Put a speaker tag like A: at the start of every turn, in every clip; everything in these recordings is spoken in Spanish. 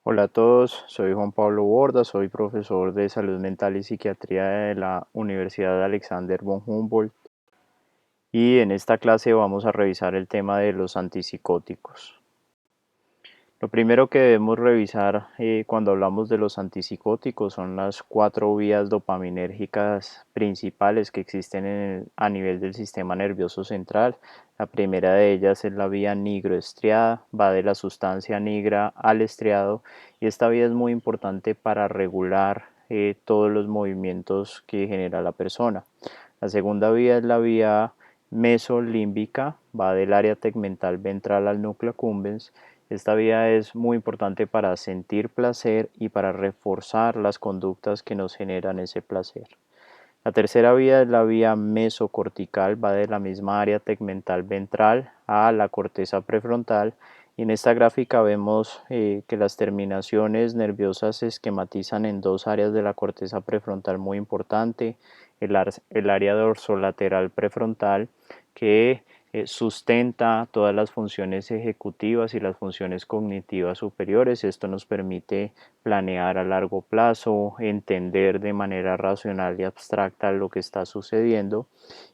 A: Hola a todos, soy Juan Pablo Borda, soy profesor de Salud Mental y Psiquiatría de la Universidad de Alexander von Humboldt y en esta clase vamos a revisar el tema de los antipsicóticos. Lo primero que debemos revisar cuando hablamos de los antipsicóticos son las cuatro vías dopaminérgicas principales que existen a nivel del sistema nervioso central. La primera de ellas es la vía nigroestriada, va de la sustancia nigra al estriado y esta vía es muy importante para regular todos los movimientos que genera la persona. La segunda vía es la vía mesolímbica, va del área tegmental ventral al núcleo accumbens. Esta vía es muy importante para sentir placer y para reforzar las conductas que nos generan ese placer. La tercera vía es la vía mesocortical, va de la misma área tegmental ventral a la corteza prefrontal y en esta gráfica vemos que las terminaciones nerviosas se esquematizan en dos áreas de la corteza prefrontal muy importante, el área dorsolateral prefrontal que sustenta todas las funciones ejecutivas y las funciones cognitivas superiores. Esto nos permite planear a largo plazo, entender de manera racional y abstracta lo que está sucediendo.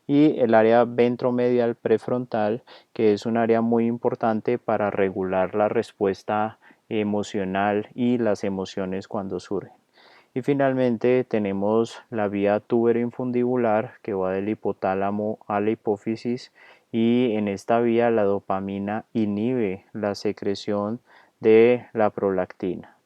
A: Y el área ventromedial prefrontal, que es un área muy importante para regular la respuesta emocional y las emociones cuando surgen. Y finalmente tenemos la vía tubero-infundibular que va del hipotálamo a la hipófisis y en esta vía la dopamina inhibe la secreción de la prolactina.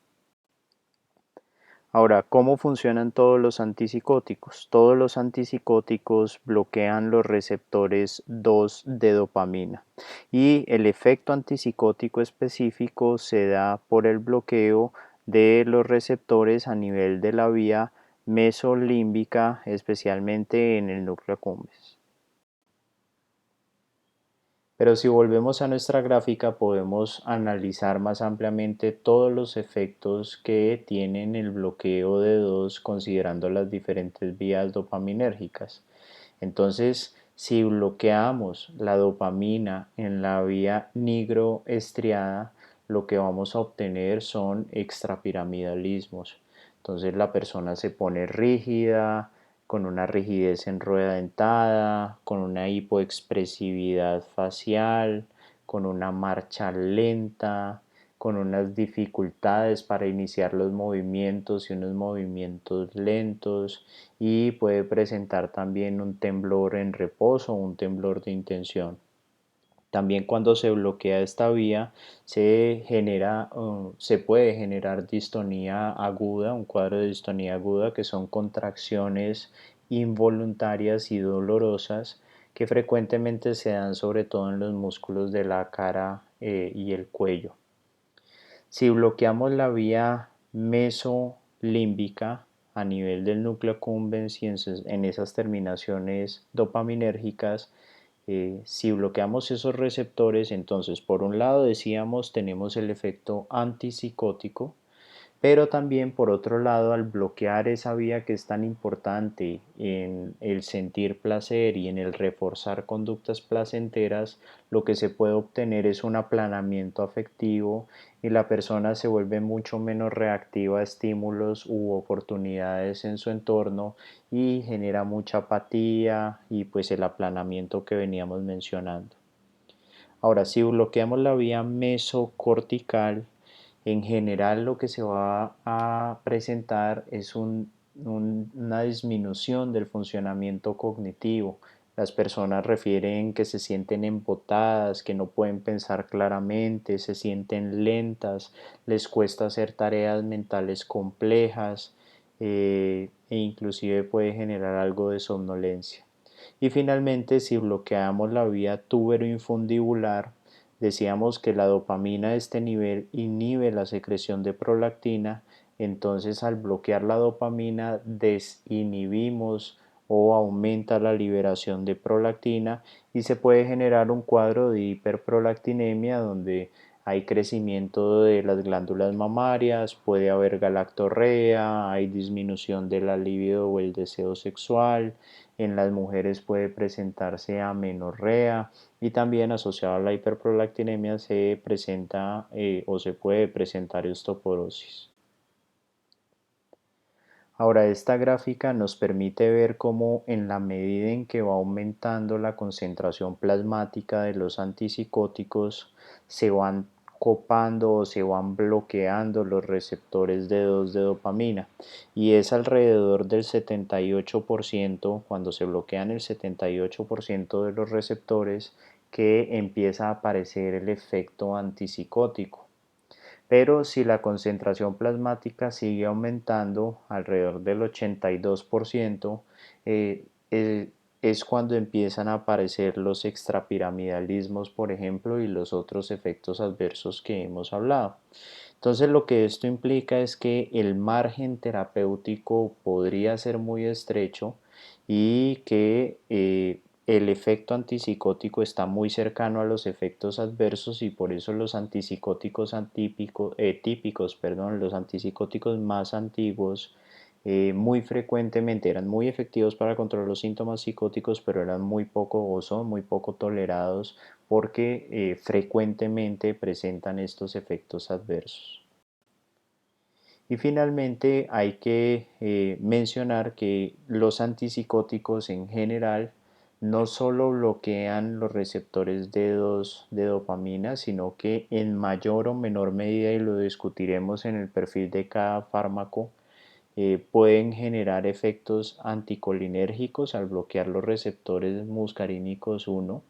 A: Ahora, ¿cómo funcionan todos los antipsicóticos? Todos los antipsicóticos bloquean los receptores 2 de dopamina y el efecto antipsicótico específico se da por el bloqueo de los receptores a nivel de la vía mesolímbica, especialmente en el núcleo accumbens. Pero si volvemos a nuestra gráfica podemos analizar más ampliamente todos los efectos que tienen el bloqueo de 2 considerando las diferentes vías dopaminérgicas. Entonces, si bloqueamos la dopamina en la vía nigroestriada, lo que vamos a obtener son extrapiramidalismos. Entonces la persona se pone rígida, con una rigidez en rueda dentada, con una hipoexpresividad facial, con una marcha lenta, con unas dificultades para iniciar los movimientos y unos movimientos lentos y puede presentar también un temblor en reposo, un temblor de intención. También cuando se bloquea esta vía se puede generar distonía aguda, un cuadro de distonía aguda que son contracciones involuntarias y dolorosas que frecuentemente se dan sobre todo en los músculos de la cara y el cuello. Si bloqueamos la vía mesolímbica a nivel del núcleo accumbens y en esas terminaciones dopaminérgicas, si bloqueamos esos receptores, entonces por un lado decíamos tenemos el efecto antipsicótico, pero también por otro lado al bloquear esa vía que es tan importante en el sentir placer y en el reforzar conductas placenteras, lo que se puede obtener es un aplanamiento afectivo y la persona se vuelve mucho menos reactiva a estímulos u oportunidades en su entorno y genera mucha apatía y pues el aplanamiento que veníamos mencionando. Ahora, si bloqueamos la vía mesocortical, en general lo que se va a presentar es una disminución del funcionamiento cognitivo. Las personas refieren que se sienten embotadas, que no pueden pensar claramente, se sienten lentas, les cuesta hacer tareas mentales complejas e inclusive puede generar algo de somnolencia. Y finalmente, si bloqueamos la vía tubero-infundibular, decíamos que la dopamina de este nivel inhibe la secreción de prolactina, entonces al bloquear la dopamina desinhibimos o aumenta la liberación de prolactina y se puede generar un cuadro de hiperprolactinemia donde hay crecimiento de las glándulas mamarias, puede haber galactorrea, hay disminución de la libido o el deseo sexual, en las mujeres puede presentarse amenorrea y también asociado a la hiperprolactinemia se presenta o se puede presentar osteoporosis. Ahora, esta gráfica nos permite ver cómo en la medida en que va aumentando la concentración plasmática de los antipsicóticos, se van copando o se van bloqueando los receptores de 2 de dopamina y es alrededor del 78% cuando se bloquean el 78% de los receptores que empieza a aparecer el efecto antipsicótico. Pero si la concentración plasmática sigue aumentando alrededor del 82%, es cuando empiezan a aparecer los extrapiramidalismos, por ejemplo, y los otros efectos adversos que hemos hablado. Entonces lo que esto implica es que el margen terapéutico podría ser muy estrecho y que el efecto antipsicótico está muy cercano a los efectos adversos y por eso los antipsicóticos típicos, perdón, los antipsicóticos más antiguos muy frecuentemente eran muy efectivos para controlar los síntomas psicóticos, pero eran muy poco o son muy poco tolerados porque frecuentemente presentan estos efectos adversos. Y finalmente hay que mencionar que los antipsicóticos en general no solo bloquean los receptores D2 de dopamina, sino que en mayor o menor medida, y lo discutiremos en el perfil de cada fármaco, pueden generar efectos anticolinérgicos al bloquear los receptores muscarínicos 1.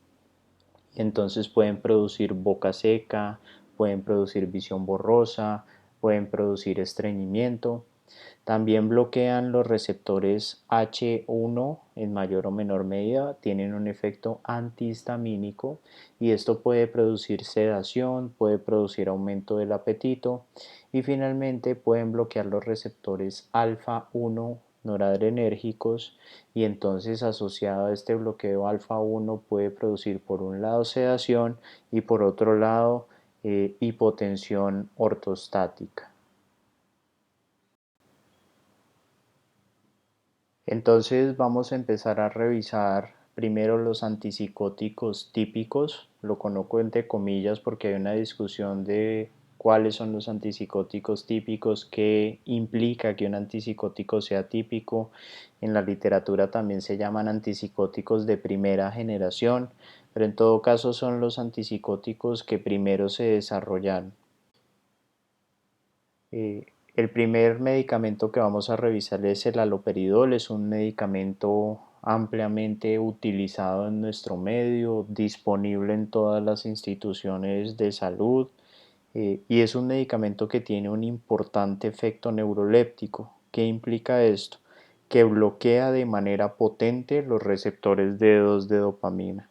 A: Entonces pueden producir boca seca, pueden producir visión borrosa, pueden producir estreñimiento. También bloquean los receptores H1 en mayor o menor medida, tienen un efecto antihistamínico y esto puede producir sedación, puede producir aumento del apetito y finalmente pueden bloquear los receptores alfa 1 noradrenérgicos y entonces asociado a este bloqueo alfa 1 puede producir por un lado sedación y por otro lado hipotensión ortostática. Entonces vamos a empezar a revisar primero los antipsicóticos típicos, lo coloco entre comillas porque hay una discusión de cuáles son los antipsicóticos típicos, qué implica que un antipsicótico sea típico. En la literatura también se llaman antipsicóticos de primera generación, pero en todo caso son los antipsicóticos que primero se desarrollaron. El primer medicamento que vamos a revisar es el haloperidol, es un medicamento ampliamente utilizado en nuestro medio, disponible en todas las instituciones de salud y es un medicamento que tiene un importante efecto neuroléptico. ¿Qué implica esto? Que bloquea de manera potente los receptores D2 de dopamina.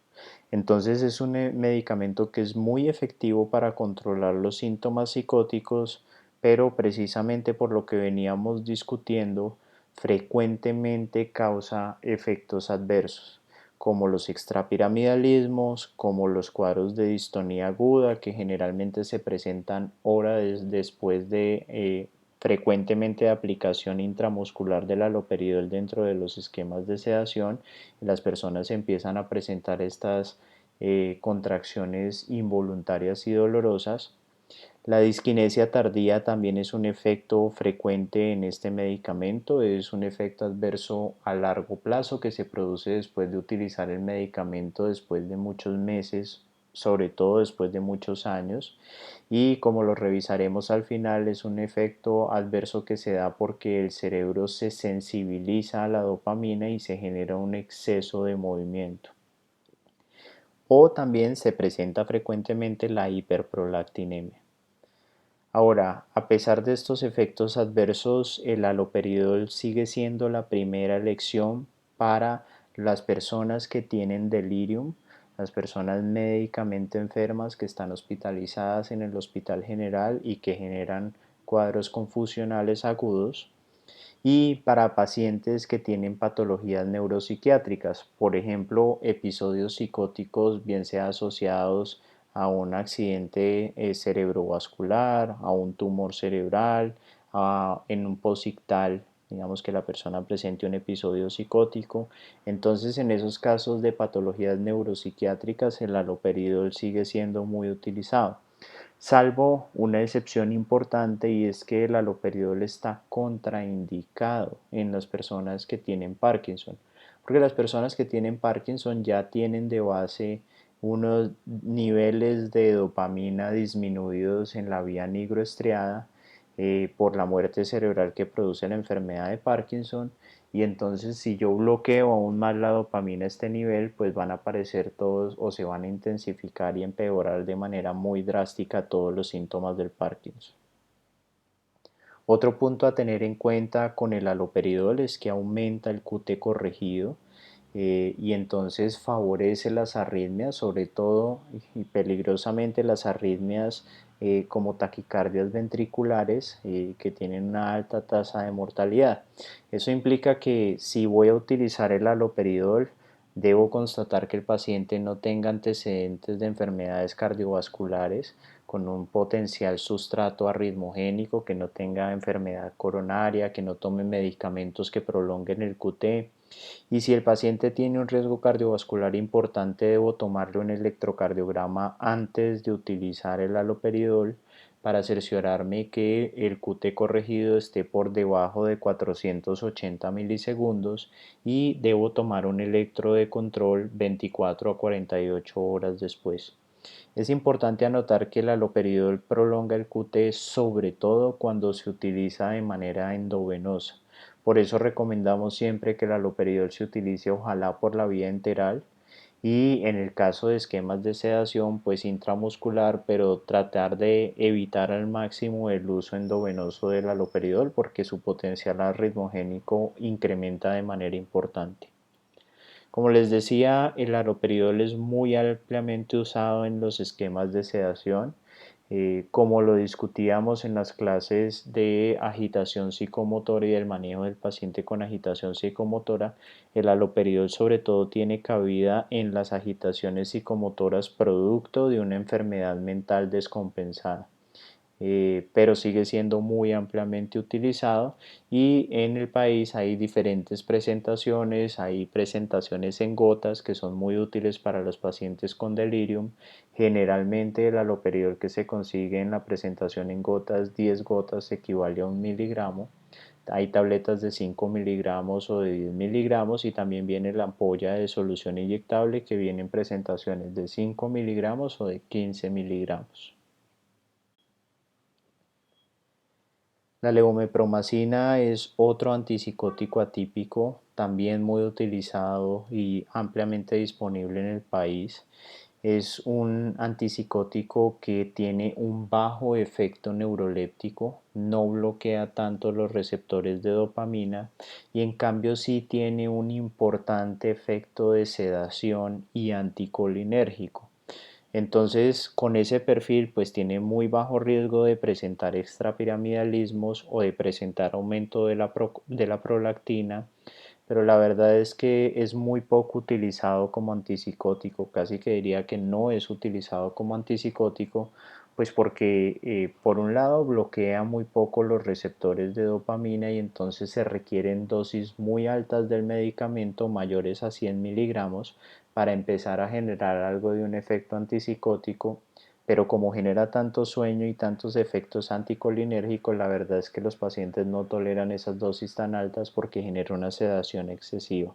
A: Entonces es un medicamento que es muy efectivo para controlar los síntomas psicóticos, pero precisamente por lo que veníamos discutiendo, frecuentemente causa efectos adversos, como los extrapiramidalismos, como los cuadros de distonía aguda, que generalmente se presentan horas después de frecuentemente de aplicación intramuscular del haloperidol dentro de los esquemas de sedación, y las personas empiezan a presentar estas contracciones involuntarias y dolorosas. La disquinesia tardía también es un efecto frecuente en este medicamento, es un efecto adverso a largo plazo que se produce después de utilizar el medicamento después de muchos meses, sobre todo después de muchos años, y como lo revisaremos al final es un efecto adverso que se da porque el cerebro se sensibiliza a la dopamina y se genera un exceso de movimiento. O también se presenta frecuentemente la hiperprolactinemia. Ahora, a pesar de estos efectos adversos, el haloperidol sigue siendo la primera elección para las personas que tienen delirium, las personas médicamente enfermas que están hospitalizadas en el hospital general y que generan cuadros confusionales agudos, y para pacientes que tienen patologías neuropsiquiátricas, por ejemplo, episodios psicóticos, bien sea asociados a un accidente cerebrovascular, a un tumor cerebral, en un posictal, digamos que la persona presente un episodio psicótico. Entonces, en esos casos de patologías neuropsiquiátricas, el haloperidol sigue siendo muy utilizado, salvo una excepción importante, y es que el haloperidol está contraindicado en las personas que tienen Parkinson, porque las personas que tienen Parkinson ya tienen de base unos niveles de dopamina disminuidos en la vía nigroestriada por la muerte cerebral que produce la enfermedad de Parkinson. Y entonces, si yo bloqueo aún más la dopamina a este nivel, pues van a aparecer todos, o se van a intensificar y empeorar de manera muy drástica todos los síntomas del Parkinson. Otro punto a tener en cuenta con el haloperidol es que aumenta el QT corregido, y entonces favorece las arritmias, sobre todo y peligrosamente las arritmias como taquicardias ventriculares, que tienen una alta tasa de mortalidad. Eso implica que si voy a utilizar el haloperidol, debo constatar que el paciente no tenga antecedentes de enfermedades cardiovasculares con un potencial sustrato arritmogénico, que no tenga enfermedad coronaria, que no tome medicamentos que prolonguen el QT. Y si el paciente tiene un riesgo cardiovascular importante, debo tomarle un electrocardiograma antes de utilizar el haloperidol para cerciorarme que el QT corregido esté por debajo de 480 milisegundos, y debo tomar un electro de control 24 a 48 horas después. Es importante anotar que el haloperidol prolonga el QT sobre todo cuando se utiliza de manera endovenosa. Por eso recomendamos siempre que el haloperidol se utilice ojalá por la vía enteral, y en el caso de esquemas de sedación pues intramuscular, pero tratar de evitar al máximo el uso endovenoso del haloperidol porque su potencial arritmogénico incrementa de manera importante. Como les decía, el haloperidol es muy ampliamente usado en los esquemas de sedación. Como lo discutíamos en las clases de agitación psicomotora y del manejo del paciente con agitación psicomotora, el haloperidol sobre todo tiene cabida en las agitaciones psicomotoras producto de una enfermedad mental descompensada. Pero sigue siendo muy ampliamente utilizado, y en el país hay diferentes presentaciones, hay presentaciones en gotas que son muy útiles para los pacientes con delirium. Generalmente el haloperidol que se consigue en la presentación en gotas, 10 gotas equivale a 1 miligramo. Hay tabletas de 5 miligramos o de 10 miligramos, y también viene la ampolla de solución inyectable que viene en presentaciones de 5 miligramos o de 15 miligramos. La levomepromacina es otro antipsicótico atípico, también muy utilizado y ampliamente disponible en el país. Es un antipsicótico que tiene un bajo efecto neuroléptico, no bloquea tanto los receptores de dopamina, y en cambio sí tiene un importante efecto de sedación y anticolinérgico. Entonces, con ese perfil, pues tiene muy bajo riesgo de presentar extrapiramidalismos o de presentar aumento de la prolactina, pero la verdad es que es muy poco utilizado como antipsicótico, casi que diría que no es utilizado como antipsicótico, pues porque por un lado bloquea muy poco los receptores de dopamina, y entonces se requieren dosis muy altas del medicamento, mayores a 100 miligramos, para empezar a generar algo de un efecto antipsicótico. Pero como genera tanto sueño y tantos efectos anticolinérgicos, la verdad es que los pacientes no toleran esas dosis tan altas porque genera una sedación excesiva.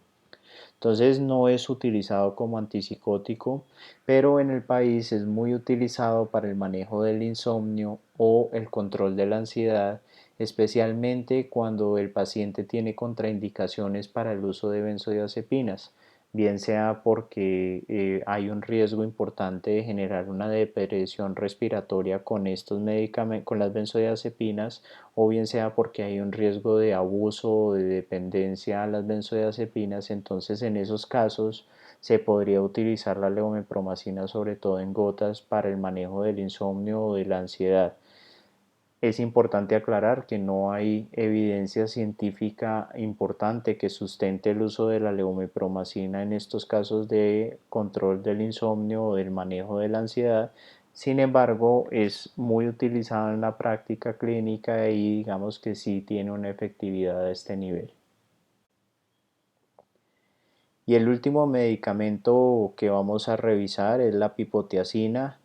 A: Entonces no es utilizado como antipsicótico, pero en el país es muy utilizado para el manejo del insomnio o el control de la ansiedad, especialmente cuando el paciente tiene contraindicaciones para el uso de benzodiazepinas, bien sea porque hay un riesgo importante de generar una depresión respiratoria con estos medicamentos, con las benzodiazepinas, o bien sea porque hay un riesgo de abuso o de dependencia a las benzodiazepinas. Entonces en esos casos se podría utilizar la levomepromacina sobre todo en gotas para el manejo del insomnio o de la ansiedad. Es importante aclarar que no hay evidencia científica importante que sustente el uso de la levomepromacina en estos casos de control del insomnio o del manejo de la ansiedad. Sin embargo, es muy utilizada en la práctica clínica y digamos que sí tiene una efectividad a este nivel. Y el último medicamento que vamos a revisar es la pipotiacina.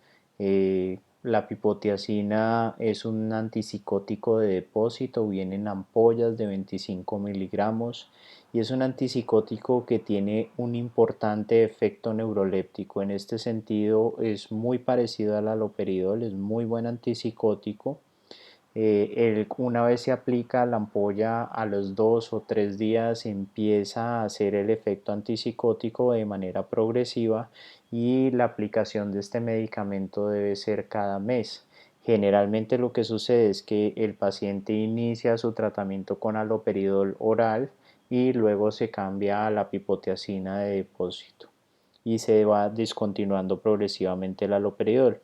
A: La pipotiacina es un antipsicótico de depósito, viene en ampollas de 25 miligramos y es un antipsicótico que tiene un importante efecto neuroléptico. En este sentido es muy parecido al haloperidol, es muy buen antipsicótico. Una vez se aplica la ampolla, a los 2 o 3 días empieza a hacer el efecto antipsicótico de manera progresiva y la aplicación de este medicamento debe ser cada mes. Generalmente lo que sucede es que el paciente inicia su tratamiento con haloperidol oral y luego se cambia a la pipotiacina de depósito y se va discontinuando progresivamente el haloperidol.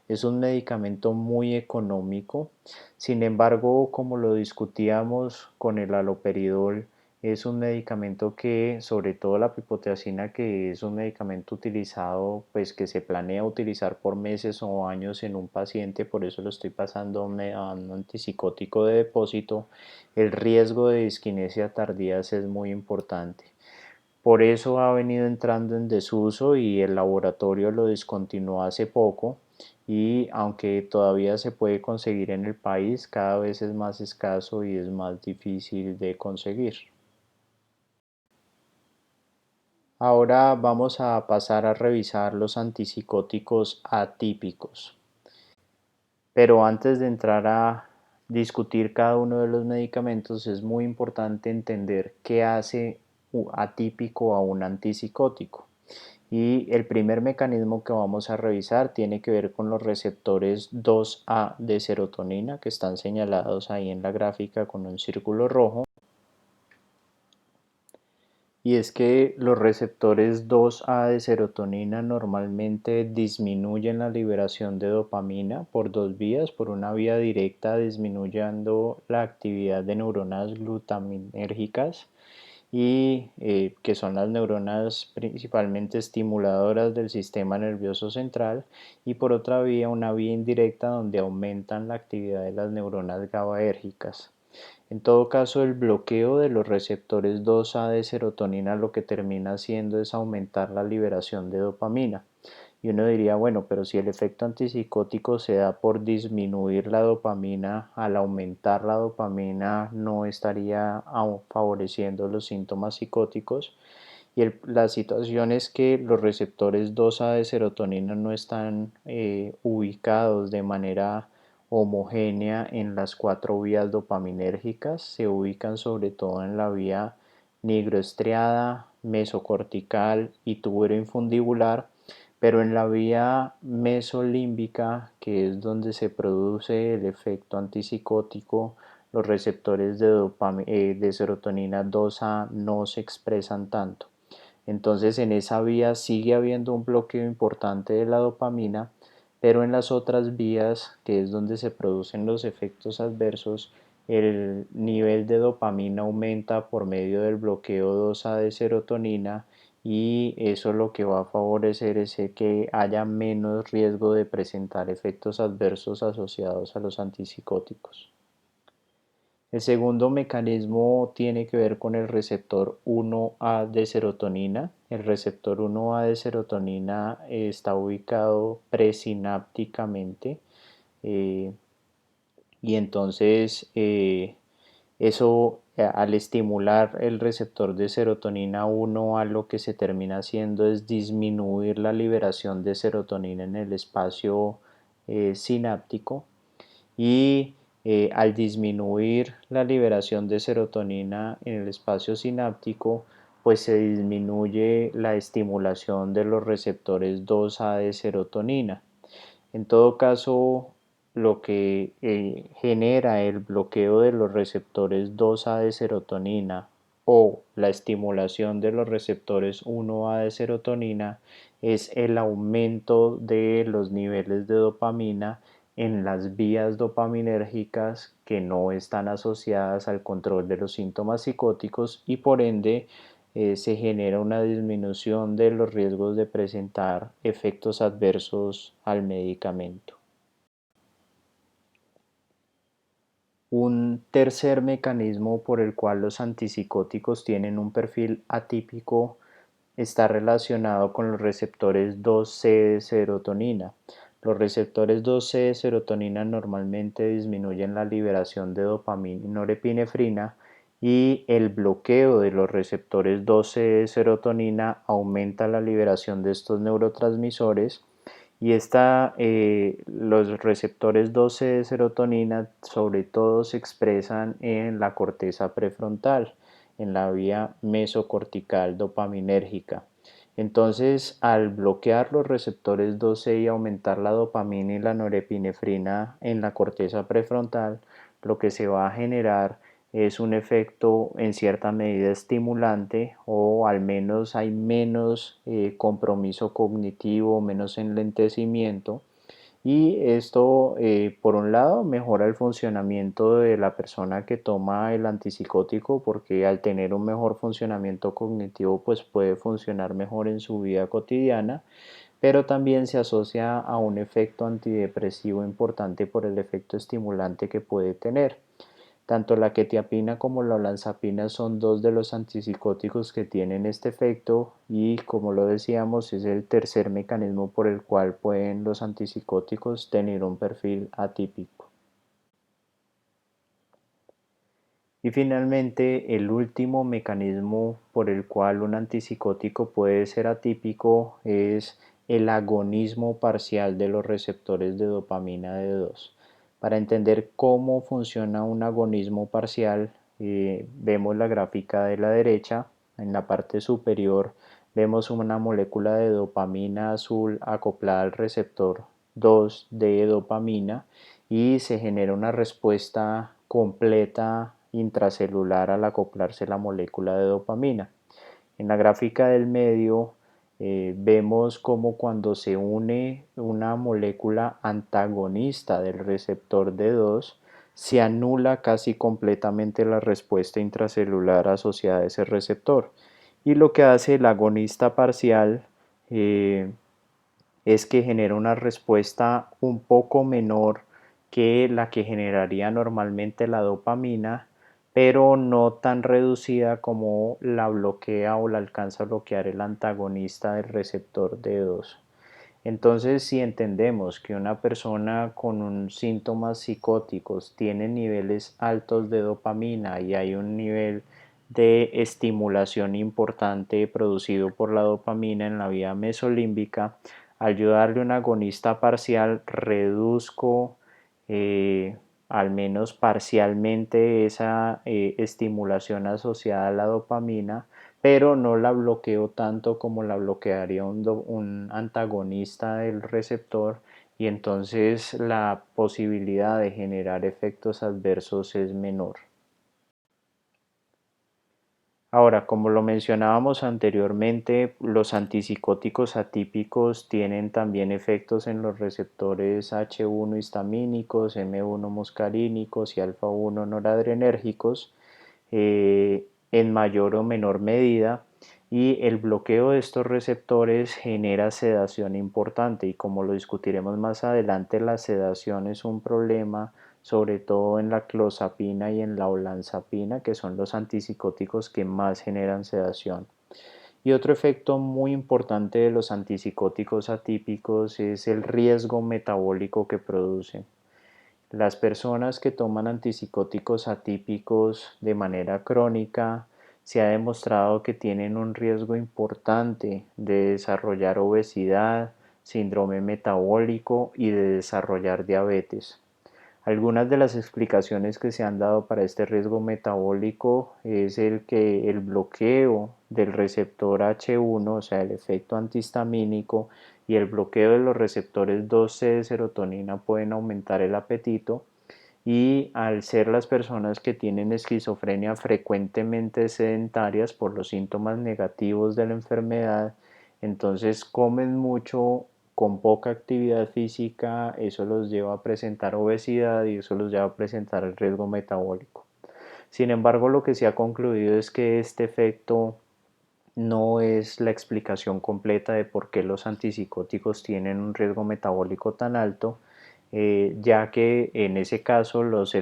A: Es un medicamento muy económico, sin embargo, como lo discutíamos con el haloperidol, es un medicamento que, sobre todo la pipoteacina, que es un medicamento utilizado, pues que se planea utilizar por meses o años en un paciente, por eso lo estoy pasando a un antipsicótico de depósito, el riesgo de disquinesia tardía es muy importante. Por eso ha venido entrando en desuso y el laboratorio lo discontinuó hace poco y aunque todavía se puede conseguir en el país, cada vez es más escaso y es más difícil de conseguir. Ahora vamos a pasar a revisar los antipsicóticos atípicos. Pero antes de entrar a discutir cada uno de los medicamentos, es muy importante entender qué hace atípico a un antipsicótico. Y el primer mecanismo que vamos a revisar tiene que ver con los receptores 2A de serotonina que están señalados ahí en la gráfica con un círculo rojo. Y es que los receptores 2A de serotonina normalmente disminuyen la liberación de dopamina por dos vías, por una vía directa disminuyendo la actividad de neuronas glutaminérgicas y que son las neuronas principalmente estimuladoras del sistema nervioso central, y por otra vía una vía indirecta donde aumentan la actividad de las neuronas GABAérgicas. En todo caso, el bloqueo de los receptores 2A de serotonina lo que termina haciendo es aumentar la liberación de dopamina. Y uno diría, bueno, pero si el efecto antipsicótico se da por disminuir la dopamina, al aumentar la dopamina no estaría favoreciendo los síntomas psicóticos. Y la situación es que los receptores 2A de serotonina no están ubicados de manera homogénea en las cuatro vías dopaminérgicas, se ubican sobre todo en la vía nigroestriada, mesocortical y tuberoinfundibular, pero en la vía mesolímbica, que es donde se produce el efecto antipsicótico, los receptores de serotonina 2A no se expresan tanto. Entonces en esa vía sigue habiendo un bloqueo importante de la dopamina, pero en las otras vías, que es donde se producen los efectos adversos, el nivel de dopamina aumenta por medio del bloqueo 2A de serotonina y eso lo que va a favorecer es que haya menos riesgo de presentar efectos adversos asociados a los antipsicóticos. El segundo mecanismo tiene que ver con el receptor 1A de serotonina. El receptor 1A de serotonina está ubicado presinápticamente eh, y entonces eso al estimular el receptor de serotonina 1A lo que se termina haciendo es disminuir la liberación de serotonina en el espacio sináptico y al disminuir la liberación de serotonina en el espacio sináptico, pues se disminuye la estimulación de los receptores 2A de serotonina. En todo caso, lo que genera el bloqueo de los receptores 2A de serotonina o la estimulación de los receptores 1A de serotonina es el aumento de los niveles de dopamina en las vías dopaminérgicas que no están asociadas al control de los síntomas psicóticos y por ende se genera una disminución de los riesgos de presentar efectos adversos al medicamento. Un tercer mecanismo por el cual los antipsicóticos tienen un perfil atípico está relacionado con los receptores 2C de serotonina. Los receptores 2C de serotonina normalmente disminuyen la liberación de dopamina y norepinefrina y el bloqueo de los receptores 2C de serotonina aumenta la liberación de estos neurotransmisores y los receptores 12 de serotonina sobre todo se expresan en la corteza prefrontal, en la vía mesocortical dopaminérgica. Entonces, al bloquear los receptores 12 y aumentar la dopamina y la norepinefrina en la corteza prefrontal, lo que se va a generar es un efecto en cierta medida estimulante o al menos hay menos compromiso cognitivo, menos enlentecimiento y esto por un lado mejora el funcionamiento de la persona que toma el antipsicótico porque al tener un mejor funcionamiento cognitivo pues puede funcionar mejor en su vida cotidiana, pero también se asocia a un efecto antidepresivo importante por el efecto estimulante que puede tener. Tanto la quetiapina como la olanzapina son dos de los antipsicóticos que tienen este efecto y como lo decíamos es el tercer mecanismo por el cual pueden los antipsicóticos tener un perfil atípico. Y finalmente, el último mecanismo por el cual un antipsicótico puede ser atípico es el agonismo parcial de los receptores de dopamina D2. Para entender cómo funciona un agonismo parcial, vemos la gráfica de la derecha. En la parte superior vemos una molécula de dopamina azul acoplada al receptor 2 de dopamina y se genera una respuesta completa intracelular al acoplarse la molécula de dopamina. En la gráfica del medio vemos como cuando se une una molécula antagonista del receptor D2 se anula casi completamente la respuesta intracelular asociada a ese receptor. Y lo que hace el agonista parcial es que genera una respuesta un poco menor que la que generaría normalmente la dopamina, pero no tan reducida como la bloquea o la alcanza a bloquear el antagonista del receptor D2. Entonces, si entendemos que una persona con síntomas psicóticos tiene niveles altos de dopamina y hay un nivel de estimulación importante producido por la dopamina en la vía mesolímbica, al yo darle un agonista parcial, reduzco al menos parcialmente esa estimulación asociada a la dopamina, pero no la bloqueo tanto como la bloquearía un antagonista del receptor y entonces la posibilidad de generar efectos adversos es menor. Ahora, como lo mencionábamos anteriormente, los antipsicóticos atípicos tienen también efectos en los receptores H1 histamínicos, M1 muscarínicos y alfa-1 noradrenérgicos en mayor o menor medida y el bloqueo de estos receptores genera sedación importante y como lo discutiremos más adelante, la sedación es un problema sobre todo en la clozapina y en la olanzapina, que son los antipsicóticos que más generan sedación. Y otro efecto muy importante de los antipsicóticos atípicos es el riesgo metabólico que producen. Las personas que toman antipsicóticos atípicos de manera crónica se ha demostrado que tienen un riesgo importante de desarrollar obesidad, síndrome metabólico y de desarrollar diabetes. Algunas de las explicaciones que se han dado para este riesgo metabólico es el que el bloqueo del receptor H1, o sea, el efecto antihistamínico y el bloqueo de los receptores 2C de serotonina pueden aumentar el apetito y al ser las personas que tienen esquizofrenia frecuentemente sedentarias por los síntomas negativos de la enfermedad, entonces comen mucho con poca actividad física, eso los lleva a presentar obesidad y eso los lleva a presentar el riesgo metabólico. Sin embargo, lo que se ha concluido es que este efecto no es la explicación completa de por qué los antipsicóticos tienen un riesgo metabólico tan alto, ya que en ese caso los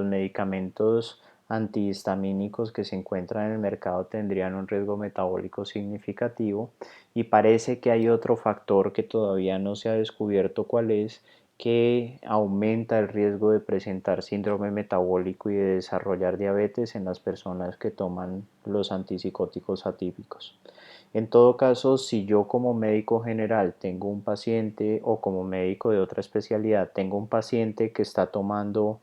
A: medicamentos antihistamínicos que se encuentran en el mercado tendrían un riesgo metabólico significativo y parece que hay otro factor que todavía no se ha descubierto cuál es, que aumenta el riesgo de presentar síndrome metabólico y de desarrollar diabetes en las personas que toman los antipsicóticos atípicos. En todo caso, si yo como médico general tengo un paciente o como médico de otra especialidad tengo un paciente que está tomando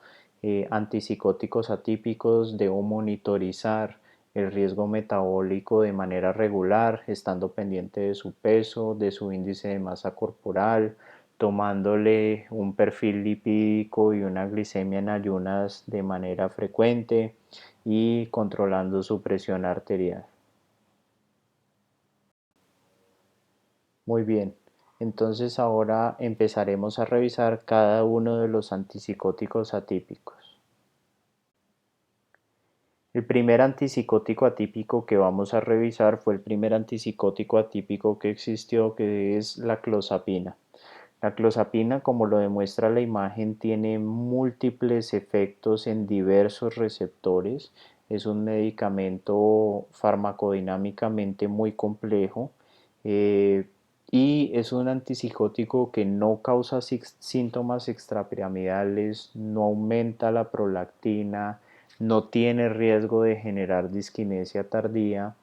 A: antipsicóticos atípicos, debo monitorizar el riesgo metabólico de manera regular, estando pendiente de su peso, de su índice de masa corporal, tomándole un perfil lipídico y una glicemia en ayunas de manera frecuente y controlando su presión arterial. Muy bien, entonces ahora empezaremos a revisar cada uno de los antipsicóticos atípicos. El primer antipsicótico atípico que vamos a revisar fue el primer antipsicótico atípico que existió, que es la clozapina. La clozapina, como lo demuestra la imagen, tiene múltiples efectos en diversos receptores. Es un medicamento farmacodinámicamente muy complejo eh, y es un antipsicótico que no causa síntomas extrapiramidales, no aumenta la prolactina, no tiene riesgo de generar disquinesia tardía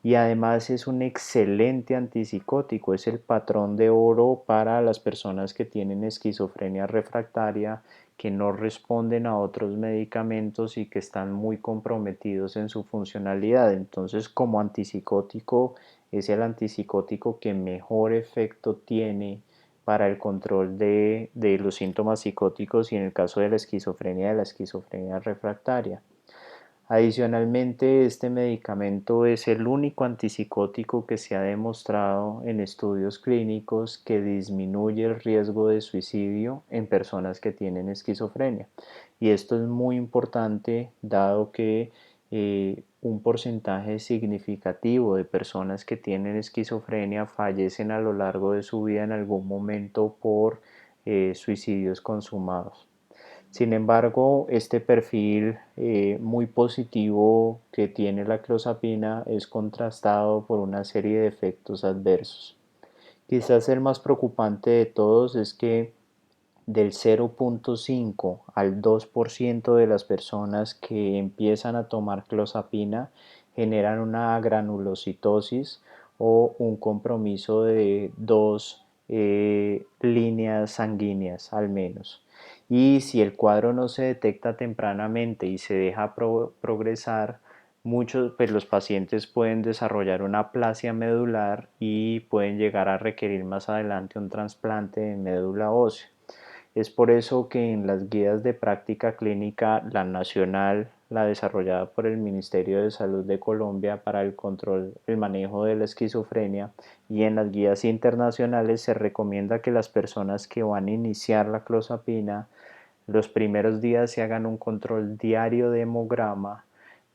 A: y además es un excelente antipsicótico, es el patrón de oro para las personas que tienen esquizofrenia refractaria, que no responden a otros medicamentos y que están muy comprometidos en su funcionalidad. Entonces, como antipsicótico, es el antipsicótico que mejor efecto tiene para el control de los síntomas psicóticos y en el caso de la esquizofrenia refractaria. Adicionalmente, este medicamento es el único antipsicótico que se ha demostrado en estudios clínicos que disminuye el riesgo de suicidio en personas que tienen esquizofrenia. Y esto es muy importante dado que un porcentaje significativo de personas que tienen esquizofrenia fallecen a lo largo de su vida en algún momento por suicidios consumados. Sin embargo, este perfil muy positivo que tiene la clozapina es contrastado por una serie de efectos adversos. Quizás el más preocupante de todos es que del 0,5 al 2% de las personas que empiezan a tomar clozapina generan una granulocitosis o un compromiso de dos líneas sanguíneas al menos. Y si el cuadro no se detecta tempranamente y se deja progresar, muchos, pues los pacientes pueden desarrollar una aplasia medular y pueden llegar a requerir más adelante un trasplante de médula ósea. Es por eso que en las guías de práctica clínica, la nacional, la desarrollada por el Ministerio de Salud de Colombia para el control, el manejo de la esquizofrenia, y en las guías internacionales se recomienda que las personas que van a iniciar la clozapina los primeros días se hagan un control diario de hemograma,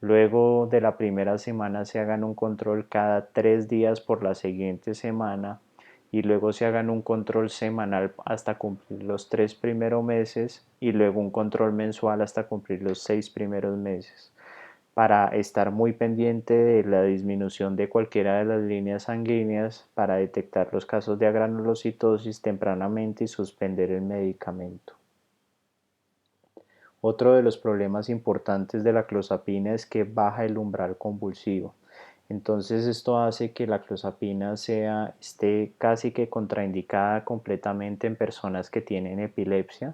A: luego de la primera semana se hagan un control cada 3 días por la siguiente semana y luego se hagan un control semanal hasta cumplir los 3 primeros meses y luego un control mensual hasta cumplir los 6 primeros meses para estar muy pendiente de la disminución de cualquiera de las líneas sanguíneas para detectar los casos de agranulocitosis tempranamente y suspender el medicamento. Otro de los problemas importantes de la clozapina es que baja el umbral convulsivo. Entonces esto hace que la clozapina esté casi que contraindicada completamente en personas que tienen epilepsia.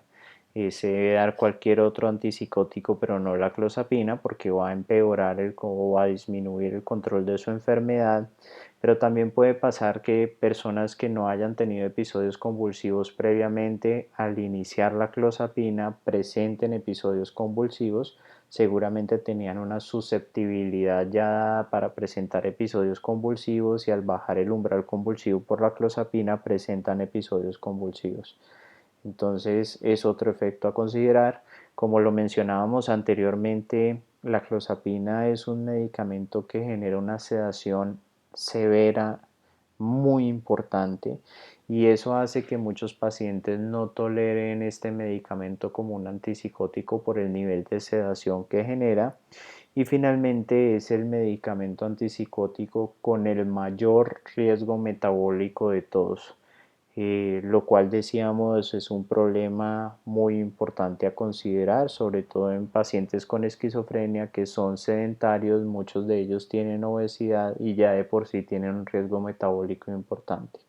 A: se debe dar cualquier otro antipsicótico, pero no la clozapina, porque va a empeorar o va a disminuir el control de su enfermedad. Pero también puede pasar que personas que no hayan tenido episodios convulsivos previamente, al iniciar la clozapina, presenten episodios convulsivos. Seguramente tenían una susceptibilidad ya para presentar episodios convulsivos y al bajar el umbral convulsivo por la clozapina presentan episodios convulsivos. Entonces es otro efecto a considerar. Como lo mencionábamos anteriormente, la clozapina es un medicamento que genera una sedación severa muy importante y eso hace que muchos pacientes no toleren este medicamento como un antipsicótico por el nivel de sedación que genera. Y finalmente es el medicamento antipsicótico con el mayor riesgo metabólico de todos, lo cual decíamos es un problema muy importante a considerar, sobre todo en pacientes con esquizofrenia que son sedentarios, muchos de ellos tienen obesidad y ya de por sí tienen un riesgo metabólico importante.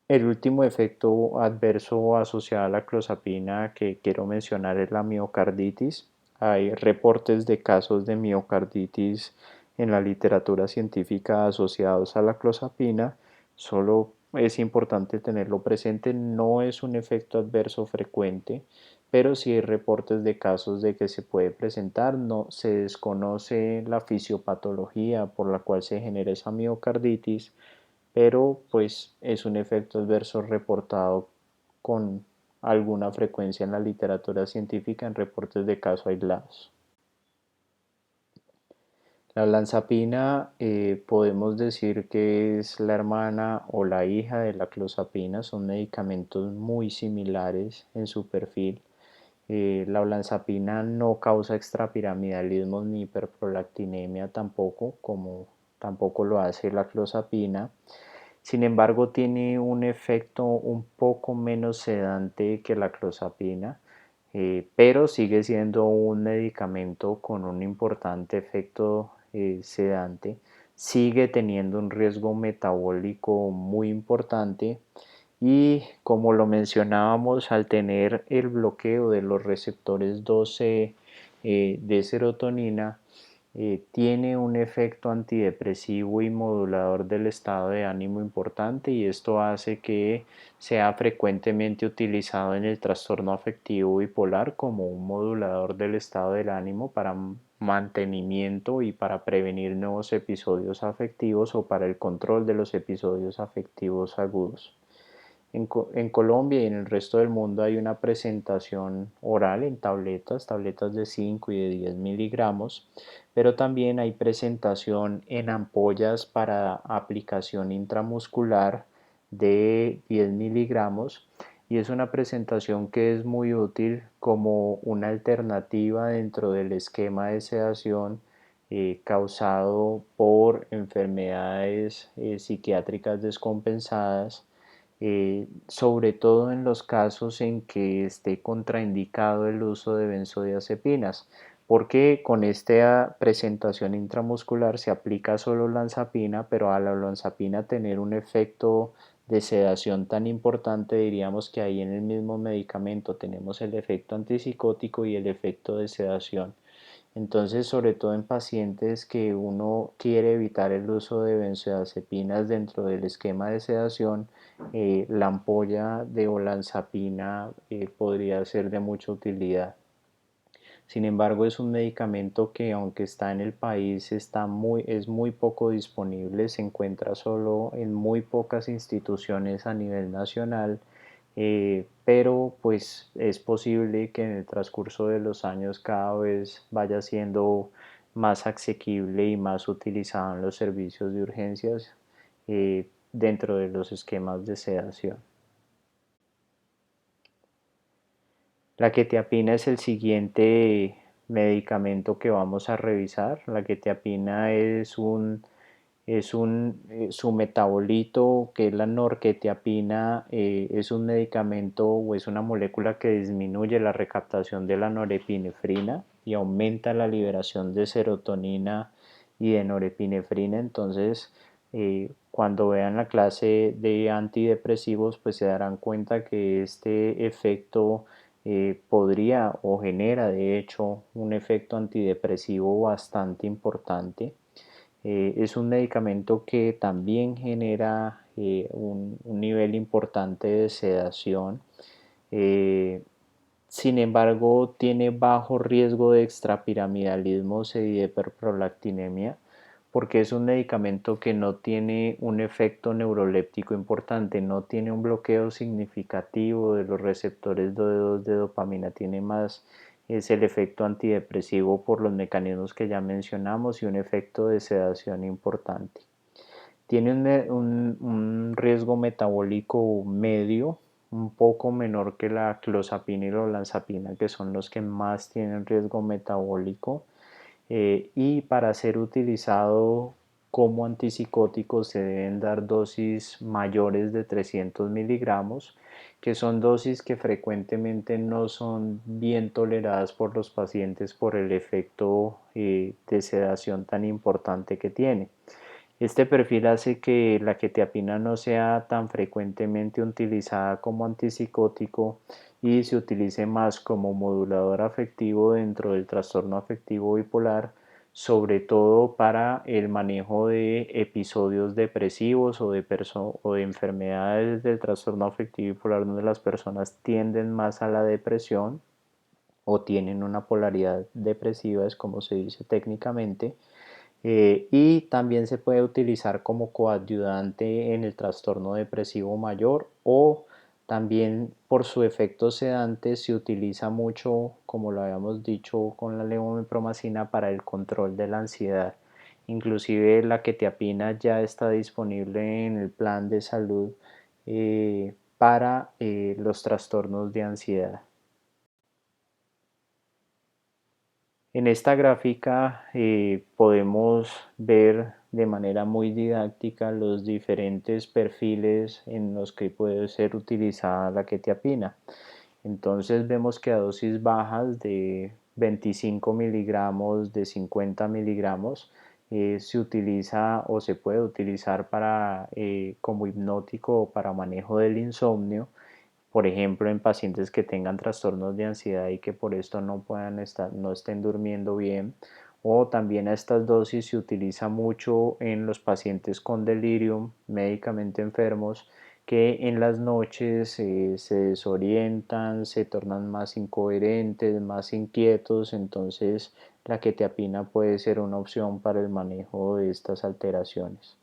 A: El último efecto adverso asociado a la clozapina que quiero mencionar es la miocarditis. Hay reportes de casos de miocarditis en la literatura científica asociados a la clozapina. Solo es importante tenerlo presente, no es un efecto adverso frecuente, pero sí hay reportes de casos de que se puede presentar. No se desconoce la fisiopatología por la cual se genera esa miocarditis, pero pues es un efecto adverso reportado con alguna frecuencia en la literatura científica en reportes de casos aislados. La olanzapina podemos decir que es la hermana o la hija de la clozapina, son medicamentos muy similares en su perfil. La olanzapina no causa extrapiramidalismo ni hiperprolactinemia tampoco, como tampoco lo hace la clozapina. Sin embargo, tiene un efecto un poco menos sedante que la clozapina, pero sigue siendo un medicamento con un importante efecto sedante. Sigue teniendo un riesgo metabólico muy importante y como lo mencionábamos, al tener el bloqueo de los receptores 12 de serotonina, tiene un efecto antidepresivo y modulador del estado de ánimo importante y esto hace que sea frecuentemente utilizado en el trastorno afectivo bipolar como un modulador del estado del ánimo para mantenimiento y para prevenir nuevos episodios afectivos o para el control de los episodios afectivos agudos. En Colombia y en el resto del mundo hay una presentación oral en tabletas, tabletas de 5 y de 10 miligramos, pero también hay presentación en ampollas para aplicación intramuscular de 10 miligramos y es una presentación que es muy útil como una alternativa dentro del esquema de sedación causado por enfermedades psiquiátricas descompensadas, sobre todo en los casos en que esté contraindicado el uso de benzodiazepinas, porque con esta presentación intramuscular se aplica solo olanzapina, pero a la olanzapina tener un efecto de sedación tan importante, diríamos que ahí en el mismo medicamento tenemos el efecto antipsicótico y el efecto de sedación. Entonces, sobre todo en pacientes que uno quiere evitar el uso de benzodiazepinas dentro del esquema de sedación, la ampolla de olanzapina podría ser de mucha utilidad. Sin embargo, es un medicamento que aunque está en el país, es muy poco disponible, se encuentra solo en muy pocas instituciones a nivel nacional, pero pues es posible que en el transcurso de los años cada vez vaya siendo más asequible y más utilizado en los servicios de urgencias dentro de los esquemas de sedación. La quetiapina es el siguiente medicamento que vamos a revisar. La quetiapina su metabolito, que es la norquetiapina, es un medicamento o es una molécula que disminuye la recaptación de la norepinefrina y aumenta la liberación de serotonina y de norepinefrina. Entonces, Cuando vean la clase de antidepresivos, pues se darán cuenta que este efecto podría o genera de hecho un efecto antidepresivo bastante importante. Es un medicamento que también genera un nivel importante de sedación. Eh, Sin embargo, tiene bajo riesgo de extrapiramidalismo y de hiperprolactinemia porque es un medicamento que no tiene un efecto neuroléptico importante, no tiene un bloqueo significativo de los receptores D2 de dopamina, tiene más es el efecto antidepresivo por los mecanismos que ya mencionamos y un efecto de sedación importante. Tiene un riesgo metabólico medio, un poco menor que la clozapina y la olanzapina, que son los que más tienen riesgo metabólico. Y para ser utilizado como antipsicótico se deben dar dosis mayores de 300 miligramos, que son dosis que frecuentemente no son bien toleradas por los pacientes por el efecto de sedación tan importante que tiene. Este perfil hace que la quetiapina no sea tan frecuentemente utilizada como antipsicótico y se utilice más como modulador afectivo dentro del trastorno afectivo bipolar, sobre todo para el manejo de episodios depresivos o de enfermedades del trastorno afectivo bipolar donde las personas tienden más a la depresión o tienen una polaridad depresiva, es como se dice técnicamente, y también se puede utilizar como coadyuvante en el trastorno depresivo mayor o también por su efecto sedante se utiliza mucho, como lo habíamos dicho, con la levomipromacina para el control de la ansiedad. Inclusive la quetiapina ya está disponible en el plan de salud para los trastornos de ansiedad. En esta gráfica podemos ver de manera muy didáctica los diferentes perfiles en los que puede ser utilizada la quetiapina. Entonces vemos que a dosis bajas de 25 miligramos, de 50 miligramos, se utiliza o se puede utilizar para, como hipnótico o para manejo del insomnio, por ejemplo, en pacientes que tengan trastornos de ansiedad y que por esto no estén durmiendo bien, o también a estas dosis se utiliza mucho en los pacientes con delirium, médicamente enfermos, que en las noches se desorientan, se tornan más incoherentes, más inquietos, entonces la quetiapina puede ser una opción para el manejo de estas alteraciones.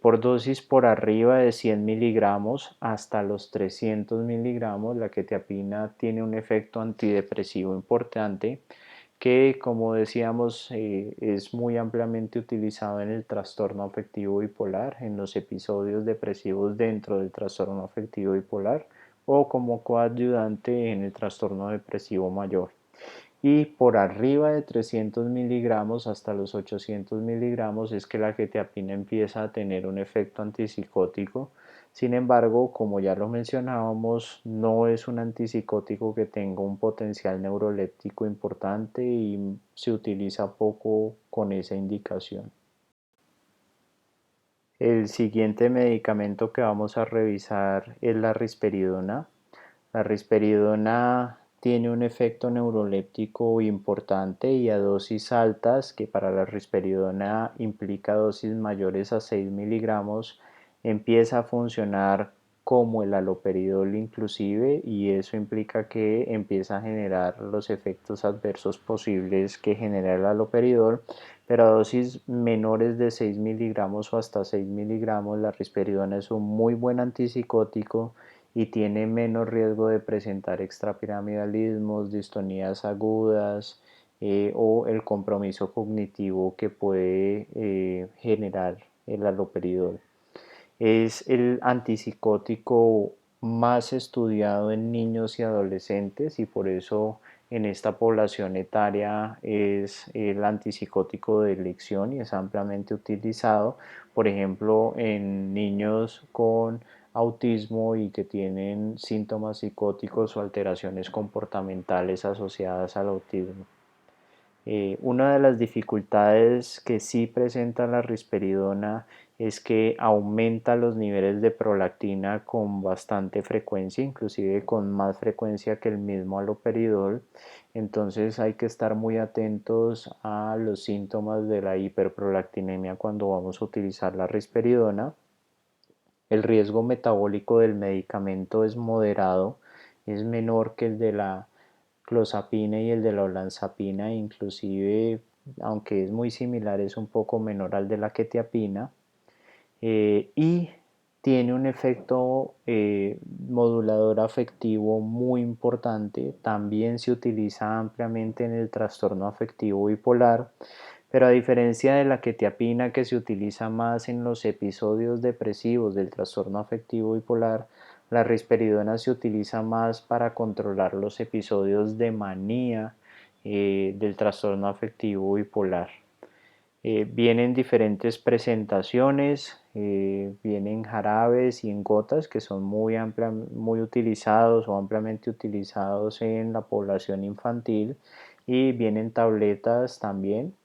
A: Por dosis por arriba de 100 miligramos hasta los 300 miligramos, la quetiapina tiene un efecto antidepresivo importante que, como decíamos, es muy ampliamente utilizado en el trastorno afectivo bipolar, en los episodios depresivos dentro del trastorno afectivo bipolar o como coadyuvante en el trastorno depresivo mayor. Y por arriba de 300 miligramos hasta los 800 miligramos es que la quetiapina empieza a tener un efecto antipsicótico. Sin embargo, como ya lo mencionábamos, no es un antipsicótico que tenga un potencial neuroléptico importante y se utiliza poco con esa indicación. El siguiente medicamento que vamos a revisar es la risperidona. La risperidona tiene un efecto neuroléptico importante y a dosis altas, que para la risperidona implica dosis mayores a 6 miligramos, empieza a funcionar como el haloperidol inclusive, y eso implica que empieza a generar los efectos adversos posibles que genera el haloperidol, pero a dosis menores de 6 miligramos o hasta 6 miligramos la risperidona es un muy buen antipsicótico y tiene menos riesgo de presentar extrapiramidalismos, distonías agudas o el compromiso cognitivo que puede generar el haloperidol. Es el antipsicótico más estudiado en niños y adolescentes y por eso en esta población etaria es el antipsicótico de elección y es ampliamente utilizado, por ejemplo, en niños con autismo y que tienen síntomas psicóticos o alteraciones comportamentales asociadas al autismo. Una de las dificultades que sí presenta la risperidona es que aumenta los niveles de prolactina con bastante frecuencia, inclusive con más frecuencia que el mismo haloperidol. Entonces hay que estar muy atentos a los síntomas de la hiperprolactinemia cuando vamos a utilizar la risperidona. El riesgo metabólico del medicamento es moderado, es menor que el de la clozapina y el de la olanzapina, inclusive, aunque es muy similar, es un poco menor al de la quetiapina, y tiene un efecto modulador afectivo muy importante. También se utiliza ampliamente en el trastorno afectivo bipolar, pero a diferencia de la quetiapina, que se utiliza más en los episodios depresivos del trastorno afectivo bipolar, la risperidona se utiliza más para controlar los episodios de manía del trastorno afectivo bipolar. Vienen diferentes presentaciones, vienen jarabes y en gotas que son muy utilizados o ampliamente utilizados en la población infantil, y vienen tabletas también.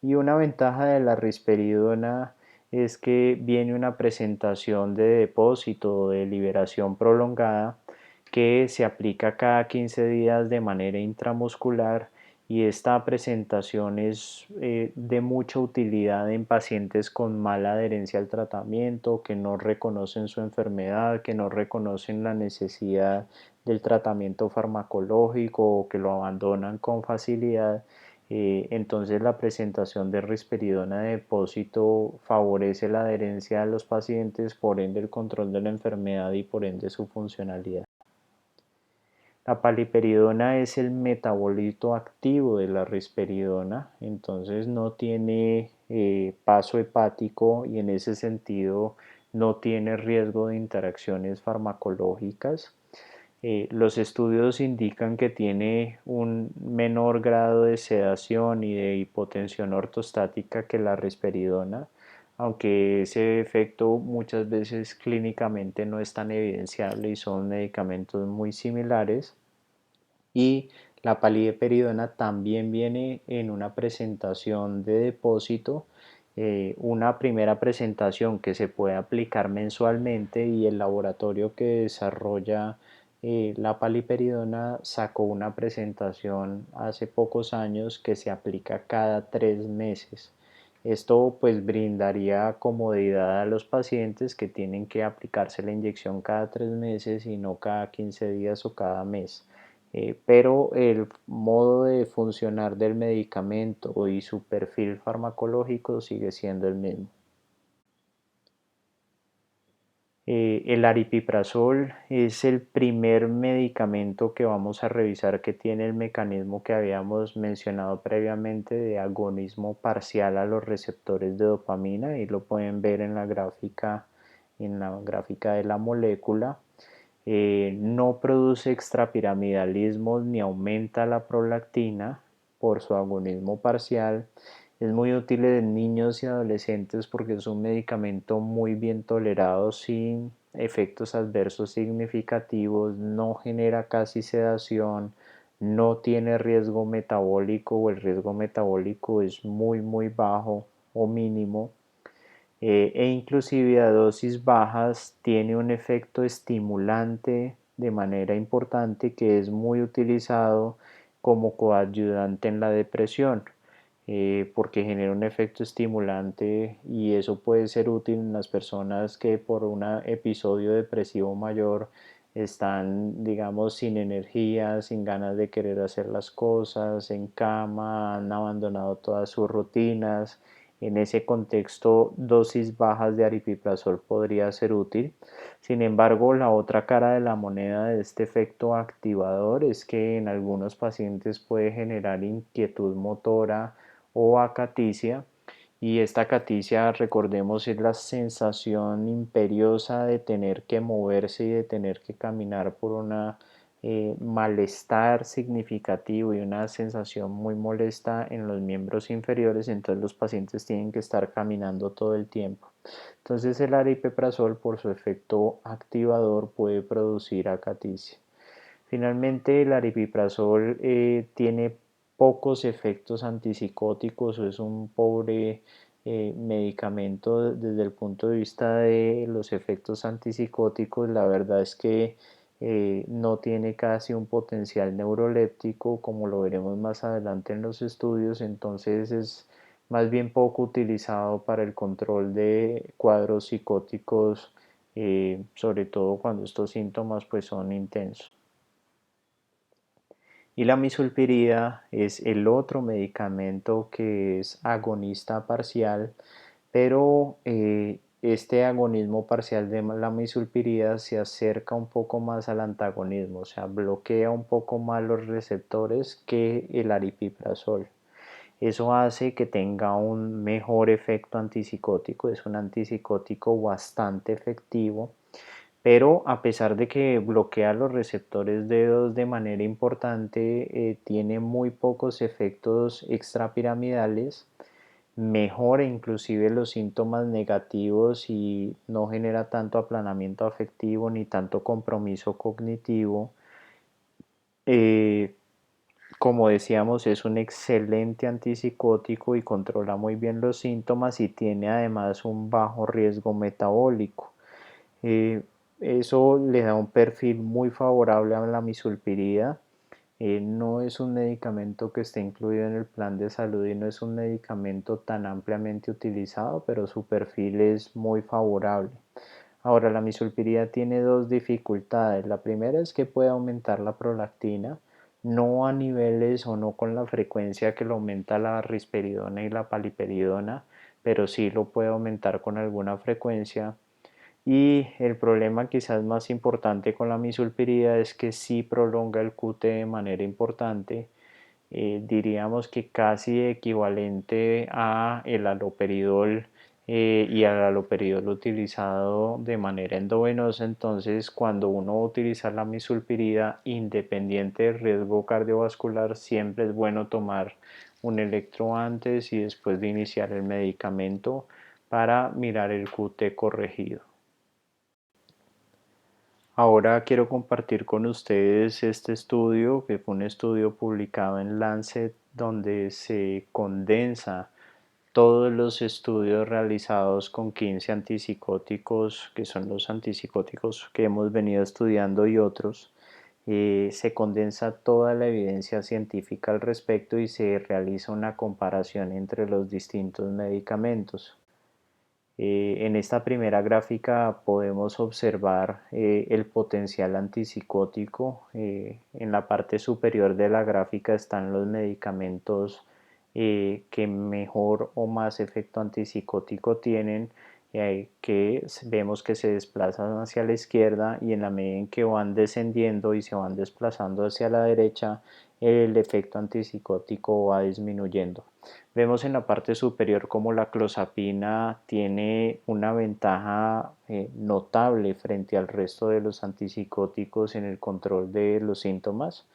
A: Y una ventaja de la risperidona es que viene una presentación de depósito o de liberación prolongada que se aplica cada 15 días de manera intramuscular, y esta presentación es de mucha utilidad en pacientes con mala adherencia al tratamiento, que no reconocen su enfermedad, que no reconocen la necesidad del tratamiento farmacológico o que lo abandonan con facilidad. Entonces la presentación de risperidona de depósito favorece la adherencia de los pacientes, por ende el control de la enfermedad y por ende su funcionalidad. La paliperidona es el metabolito activo de la risperidona, entonces no tiene paso hepático y en ese sentido no tiene riesgo de interacciones farmacológicas. Los estudios indican que tiene un menor grado de sedación y de hipotensión ortostática que la risperidona, aunque ese efecto muchas veces clínicamente no es tan evidenciable y son medicamentos muy similares. Y la paliperidona también viene en una presentación de depósito, una primera presentación que se puede aplicar mensualmente, y el laboratorio que desarrolla la paliperidona sacó una presentación hace pocos años que se aplica cada 3 meses. Esto pues brindaría comodidad a los pacientes que tienen que aplicarse la inyección cada 3 meses y no cada 15 días o cada mes. Pero el modo de funcionar del medicamento y su perfil farmacológico sigue siendo el mismo. El aripiprazol es el primer medicamento que vamos a revisar que tiene el mecanismo que habíamos mencionado previamente de agonismo parcial a los receptores de dopamina, y lo pueden ver en la gráfica de la molécula. No produce extrapiramidalismos ni aumenta la prolactina por su agonismo parcial. Es muy útil en niños y adolescentes porque es un medicamento muy bien tolerado, sin efectos adversos significativos, no genera casi sedación, no tiene riesgo metabólico o el riesgo metabólico es muy bajo o mínimo, e inclusive a dosis bajas tiene un efecto estimulante de manera importante que es muy utilizado como coadyuvante en la depresión, porque genera un efecto estimulante, y eso puede ser útil en las personas que por un episodio depresivo mayor están, digamos, sin energía, sin ganas de querer hacer las cosas, en cama, han abandonado todas sus rutinas. En ese contexto, dosis bajas de aripiprazol podría ser útil. Sin embargo, la otra cara de la moneda de este efecto activador es que en algunos pacientes puede generar inquietud motora o acaticia, y esta acaticia, recordemos, es la sensación imperiosa de tener que moverse y de tener que caminar por una malestar significativo y una sensación muy molesta en los miembros inferiores. Entonces los pacientes tienen que estar caminando todo el tiempo. Entonces el aripiprazol, por su efecto activador, puede producir acaticia. Finalmente, el aripiprazol tiene pocos efectos antipsicóticos o es un pobre medicamento desde el punto de vista de los efectos antipsicóticos. La verdad es que no tiene casi un potencial neuroléptico, como lo veremos más adelante en los estudios, entonces es más bien poco utilizado para el control de cuadros psicóticos, sobre todo cuando estos síntomas pues son intensos. Y la misulpirida es el otro medicamento que es agonista parcial, pero este agonismo parcial de la misulpirida se acerca un poco más al antagonismo, o sea, bloquea un poco más los receptores que el aripiprazol. Eso hace que tenga un mejor efecto antipsicótico, es un antipsicótico bastante efectivo, pero a pesar de que bloquea los receptores D2 de manera importante, tiene muy pocos efectos extrapiramidales, mejora inclusive los síntomas negativos y no genera tanto aplanamiento afectivo ni tanto compromiso cognitivo. Eh, Como decíamos, es un excelente antipsicótico y controla muy bien los síntomas y tiene además un bajo riesgo metabólico. Eh, Eso le da un perfil muy favorable a la misulpirida. No es un medicamento que esté incluido en el plan de salud y no es un medicamento tan ampliamente utilizado, pero su perfil es muy favorable. Ahora, la misulpirida tiene dos dificultades. La primera es que puede aumentar la prolactina, no a niveles o no con la frecuencia que lo aumenta la risperidona y la paliperidona, pero sí lo puede aumentar con alguna frecuencia. Y el problema quizás más importante con la misulpirida es que sí prolonga el QT de manera importante, diríamos que casi equivalente a el haloperidol y al haloperidol utilizado de manera endovenosa. Entonces, cuando uno va a utilizar la misulpirida, independiente del riesgo cardiovascular, siempre es bueno tomar un electro antes y después de iniciar el medicamento para mirar el QT corregido. Ahora quiero compartir con ustedes este estudio, que fue un estudio publicado en Lancet, donde se condensa todos los estudios realizados con 15 antipsicóticos, que son los antipsicóticos que hemos venido estudiando y otros. Se condensa toda la evidencia científica al respecto y se realiza una comparación entre los distintos medicamentos. En esta primera gráfica podemos observar el potencial antipsicótico. En la parte superior de la gráfica están los medicamentos que mejor o más efecto antipsicótico tienen, que vemos que se desplazan hacia la izquierda y en la medida en que van descendiendo y se van desplazando hacia la derecha, el efecto antipsicótico va disminuyendo. Vemos en la parte superior cómo la clozapina tiene una ventaja notable frente al resto de los antipsicóticos en el control de los síntomas.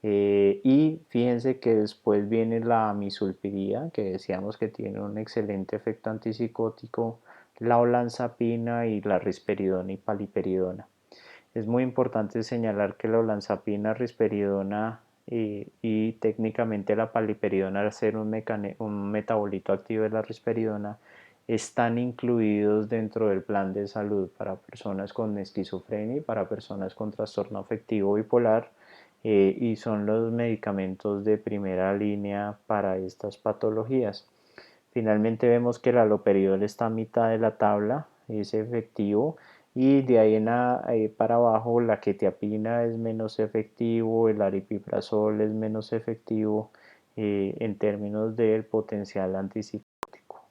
A: Y fíjense que después viene la misulpirida, que decíamos que tiene un excelente efecto antipsicótico, la olanzapina y la risperidona y paliperidona. Es muy importante señalar que la olanzapina, risperidona y técnicamente la paliperidona, al ser un metabolito activo de la risperidona, están incluidos dentro del plan de salud para personas con esquizofrenia y para personas con trastorno afectivo bipolar, y son los medicamentos de primera línea para estas patologías. Finalmente vemos que el haloperidol está a mitad de la tabla, es efectivo, y de ahí para abajo la quetiapina es menos efectivo, el aripiprazol es menos efectivo en términos del potencial antipsicótico.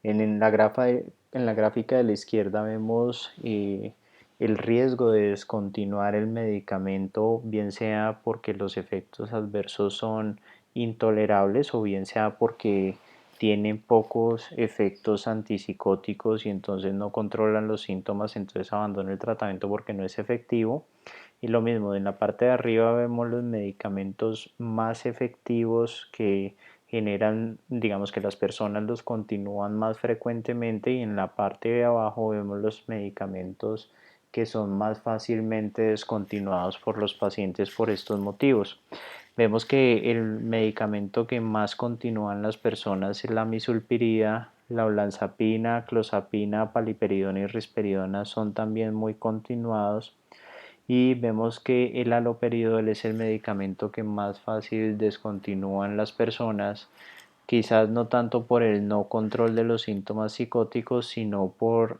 A: En la gráfica de la izquierda vemos el riesgo de descontinuar el medicamento, bien sea porque los efectos adversos son intolerables o bien sea porque tienen pocos efectos antipsicóticos y entonces no controlan los síntomas, entonces abandonan el tratamiento porque no es efectivo. Y lo mismo, en la parte de arriba vemos los medicamentos más efectivos que generan, digamos que las personas los continúan más frecuentemente, y en la parte de abajo vemos los medicamentos que son más fácilmente descontinuados por los pacientes por estos motivos. Vemos que el medicamento que más continúan las personas es la misulpirida, la olanzapina, clozapina, paliperidona y risperidona son también muy continuados y vemos que el haloperidol es el medicamento que más fácil descontinúan las personas, quizás no tanto por el no control de los síntomas psicóticos, sino por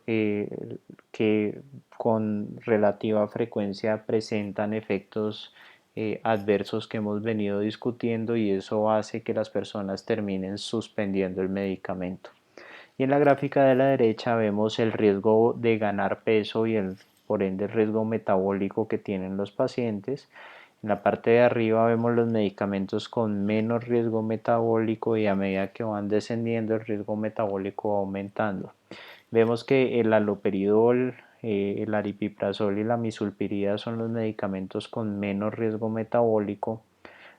A: que con relativa frecuencia presentan efectos adversos que hemos venido discutiendo y eso hace que las personas terminen suspendiendo el medicamento. Y en la gráfica de la derecha vemos el riesgo de ganar peso y por ende el riesgo metabólico que tienen los pacientes. En la parte de arriba vemos los medicamentos con menos riesgo metabólico y a medida que van descendiendo el riesgo metabólico va aumentando. Vemos que el haloperidol, el aripiprazol y la misulpirida son los medicamentos con menos riesgo metabólico.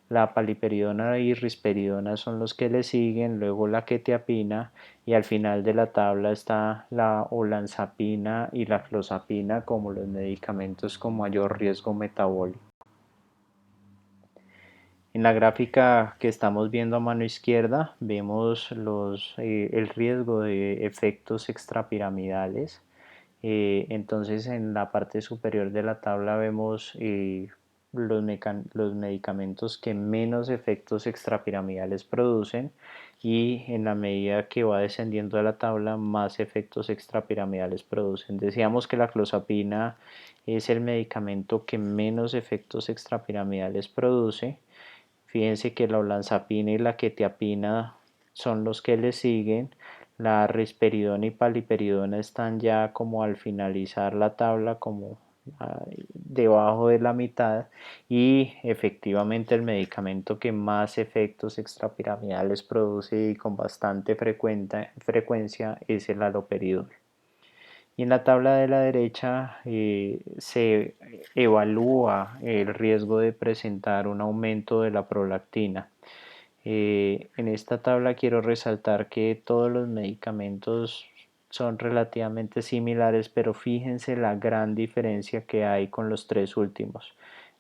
A: La paliperidona y risperidona son los que le siguen, luego la quetiapina y al final de la tabla está la olanzapina y la clozapina como los medicamentos con mayor riesgo metabólico. En la gráfica que estamos viendo a mano izquierda vemos el riesgo de efectos extrapiramidales. Entonces en la parte superior de la tabla vemos los medicamentos que menos efectos extrapiramidales producen y en la medida que va descendiendo de la tabla más efectos extrapiramidales producen. Decíamos que la clozapina es el medicamento que menos efectos extrapiramidales produce. Fíjense que la olanzapina y la quetiapina son los que le siguen. La risperidona y paliperidona están ya como al finalizar la tabla, como debajo de la mitad. Y efectivamente el medicamento que más efectos extrapiramidales produce y con bastante frecuencia es el haloperidol. Y en la tabla de la derecha se evalúa el riesgo de presentar un aumento de la prolactina. En esta tabla quiero resaltar que todos los medicamentos son relativamente similares, pero fíjense la gran diferencia que hay con los tres últimos.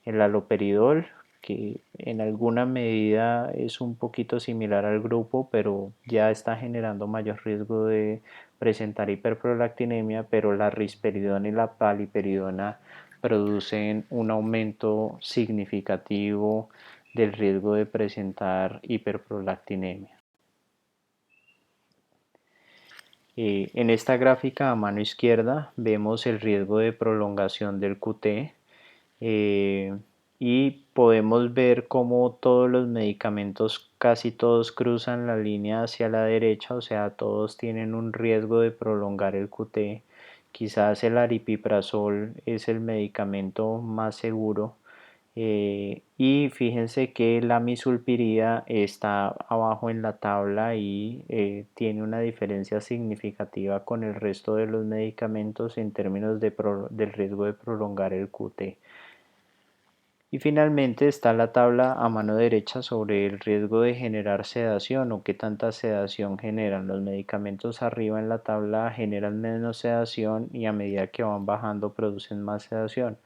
A: El haloperidol, que en alguna medida es un poquito similar al grupo, pero ya está generando mayor riesgo de presentar hiperprolactinemia, pero la risperidona y la paliperidona producen un aumento significativo del riesgo de presentar hiperprolactinemia. En esta gráfica a mano izquierda vemos el riesgo de prolongación del QT y podemos ver cómo todos los medicamentos, casi todos cruzan la línea hacia la derecha, o sea, todos tienen un riesgo de prolongar el QT. Quizás el aripiprazol es el medicamento más seguro. Y fíjense que la misulpirida está abajo en la tabla y tiene una diferencia significativa con el resto de los medicamentos en términos del riesgo de prolongar el QT. Y finalmente está la tabla a mano derecha sobre el riesgo de generar sedación o qué tanta sedación generan. Los medicamentos arriba en la tabla generan menos sedación y a medida que van bajando producen más sedación.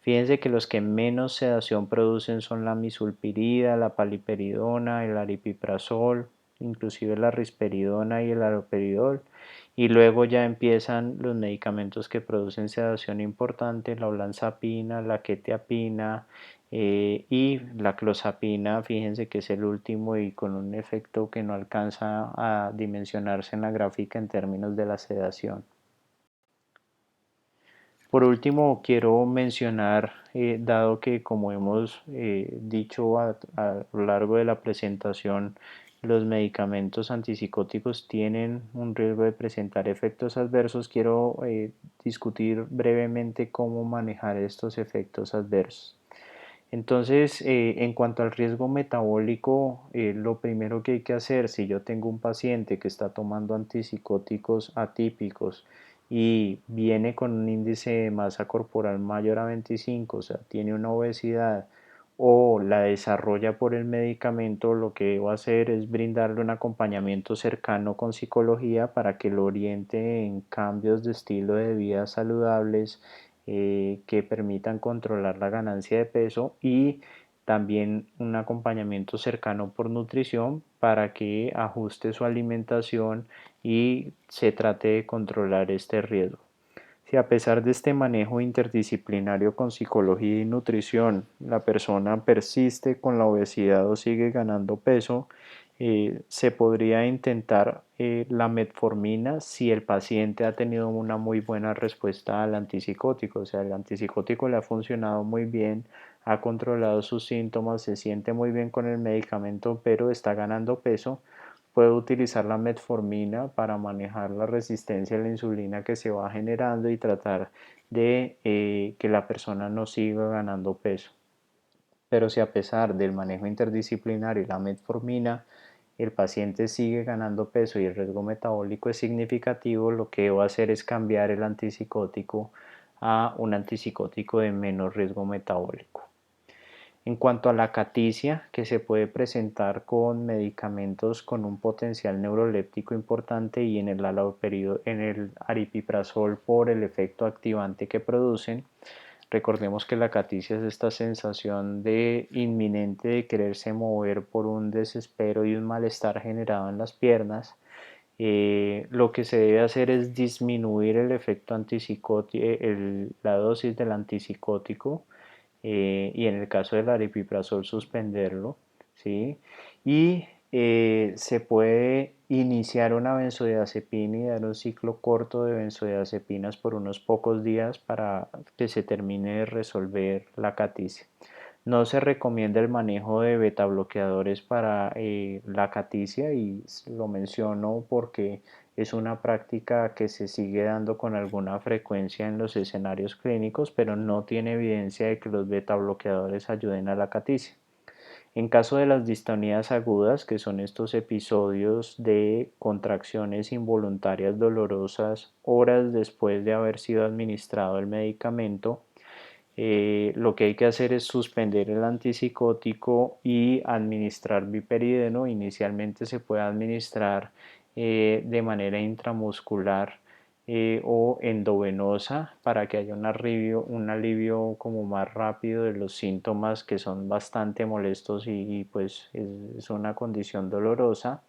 A: Fíjense que los que menos sedación producen son la misulpirida, la paliperidona, el aripiprazol, inclusive la risperidona y el haloperidol. Y luego ya empiezan los medicamentos que producen sedación importante, la olanzapina, la quetiapina, y la clozapina, fíjense que es el último y con un efecto que no alcanza a dimensionarse en la gráfica en términos de la sedación. Por último, quiero mencionar, dado que como hemos dicho a lo largo de la presentación, los medicamentos antipsicóticos tienen un riesgo de presentar efectos adversos, quiero discutir brevemente cómo manejar estos efectos adversos. Entonces, en cuanto al riesgo metabólico, lo primero que hay que hacer, si yo tengo un paciente que está tomando antipsicóticos atípicos y viene con un índice de masa corporal mayor a 25, o sea, tiene una obesidad o la desarrolla por el medicamento, lo que debo hacer es brindarle un acompañamiento cercano con psicología para que lo oriente en cambios de estilo de vida saludables que permitan controlar la ganancia de peso y también un acompañamiento cercano por nutrición para que ajuste su alimentación y se trate de controlar este riesgo. Si a pesar de este manejo interdisciplinario con psicología y nutrición, la persona persiste con la obesidad o sigue ganando peso, se podría intentar la metformina si el paciente ha tenido una muy buena respuesta al antipsicótico, o sea, el antipsicótico le ha funcionado muy bien, ha controlado sus síntomas, se siente muy bien con el medicamento, pero está ganando peso. Puede utilizar la metformina para manejar la resistencia a la insulina que se va generando y tratar de que la persona no siga ganando peso. Pero si a pesar del manejo interdisciplinario y la metformina, el paciente sigue ganando peso y el riesgo metabólico es significativo, lo que va a hacer es cambiar el antipsicótico a un antipsicótico de menor riesgo metabólico. En cuanto a la caticia, que se puede presentar con medicamentos con un potencial neuroléptico importante y en el aripiprazol por el efecto activante que producen, recordemos que la caticia es esta sensación de inminente de quererse mover por un desespero y un malestar generado en las piernas. Lo que se debe hacer es disminuir el efecto antipsicótico, la dosis del antipsicótico y en el caso del aripiprazol suspenderlo, ¿sí? Y se puede iniciar una benzodiazepina y dar un ciclo corto de benzodiazepinas por unos pocos días para que se termine de resolver la caticia. No se recomienda el manejo de beta bloqueadores para la caticia y lo menciono porque es una práctica que se sigue dando con alguna frecuencia en los escenarios clínicos, pero no tiene evidencia de que los beta bloqueadores ayuden a la caticia. En caso de las distonías agudas, que son estos episodios de contracciones involuntarias dolorosas horas después de haber sido administrado el medicamento, lo que hay que hacer es suspender el antipsicótico y administrar biperideno. Inicialmente se puede administrar de manera intramuscular o endovenosa para que haya un alivio como más rápido de los síntomas que son bastante molestos y pues es una condición dolorosa.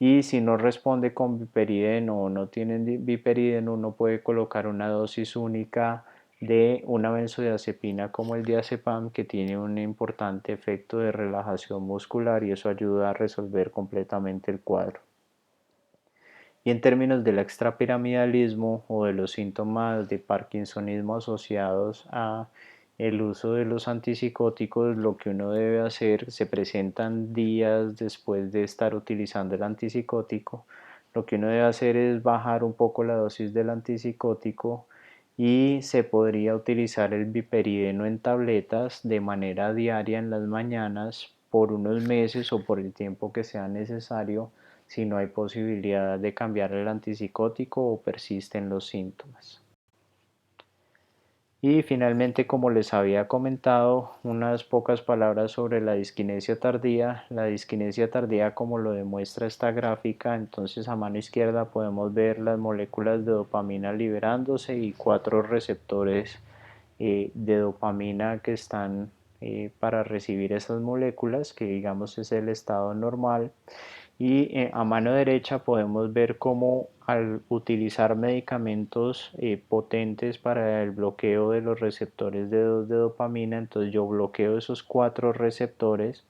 A: Y si no responde con biperideno o no tienen biperideno, uno puede colocar una dosis única de una benzodiazepina como el diazepam, que tiene un importante efecto de relajación muscular y eso ayuda a resolver completamente el cuadro. Y en términos del extrapiramidalismo o de los síntomas de parkinsonismo asociados a el uso de los antipsicóticos, lo que uno debe hacer, se presentan días después de estar utilizando el antipsicótico, lo que uno debe hacer es bajar un poco la dosis del antipsicótico y se podría utilizar el biperideno en tabletas de manera diaria en las mañanas por unos meses o por el tiempo que sea necesario si no hay posibilidad de cambiar el antipsicótico o persisten los síntomas. Y finalmente, como les había comentado, unas pocas palabras sobre la disquinesia tardía. La disquinesia tardía, como lo demuestra esta gráfica, entonces a mano izquierda podemos ver las moléculas de dopamina liberándose y 4 receptores de dopamina que están para recibir esas moléculas, que digamos es el estado normal. Y a mano derecha podemos ver cómo al utilizar medicamentos potentes para el bloqueo de los receptores de dopamina, entonces yo bloqueo esos 4 receptores,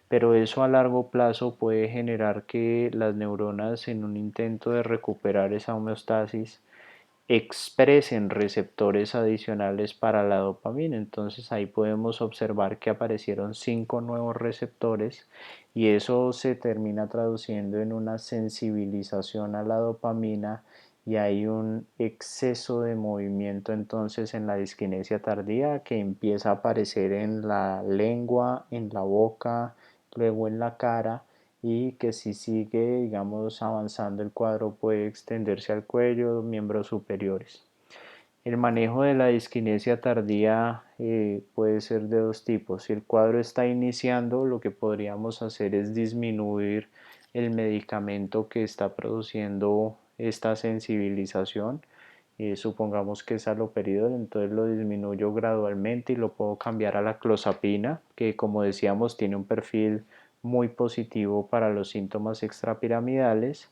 A: pero eso a largo plazo puede generar que las neuronas, en un intento de recuperar esa homeostasis, expresen receptores adicionales para la dopamina. Entonces ahí podemos observar que aparecieron 5 nuevos receptores y eso se termina traduciendo en una sensibilización a la dopamina y hay un exceso de movimiento entonces en la disquinesia tardía que empieza a aparecer en la lengua, en la boca, luego en la cara y que si sigue, digamos, avanzando el cuadro puede extenderse al cuello, miembros superiores. El manejo de la disquinesia tardía puede ser de dos tipos. Si el cuadro está iniciando, lo que podríamos hacer es disminuir el medicamento que está produciendo esta sensibilización supongamos que es haloperidol, entonces lo disminuyo gradualmente y lo puedo cambiar a la clozapina, que como decíamos tiene un perfil muy positivo para los síntomas extrapiramidales.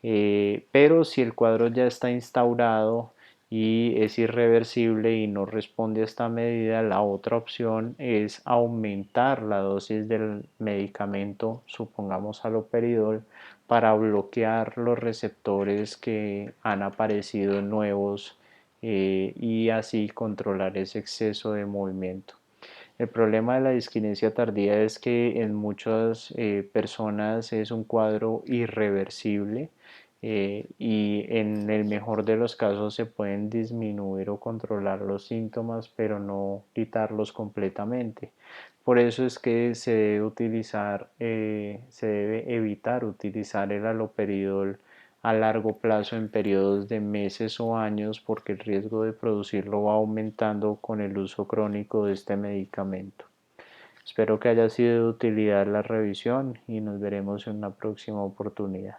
A: Pero si el cuadro ya está instaurado y es irreversible y no responde a esta medida, la otra opción es aumentar la dosis del medicamento, supongamos haloperidol, para bloquear los receptores que han aparecido nuevos, y así controlar ese exceso de movimiento. El problema de la disquinesia tardía es que en muchas personas es un cuadro irreversible, y en el mejor de los casos se pueden disminuir o controlar los síntomas, pero no quitarlos completamente. Por eso es que se debe evitar utilizar el haloperidol a largo plazo en periodos de meses o años, porque el riesgo de producirlo va aumentando con el uso crónico de este medicamento. Espero que haya sido de utilidad la revisión y nos veremos en una próxima oportunidad.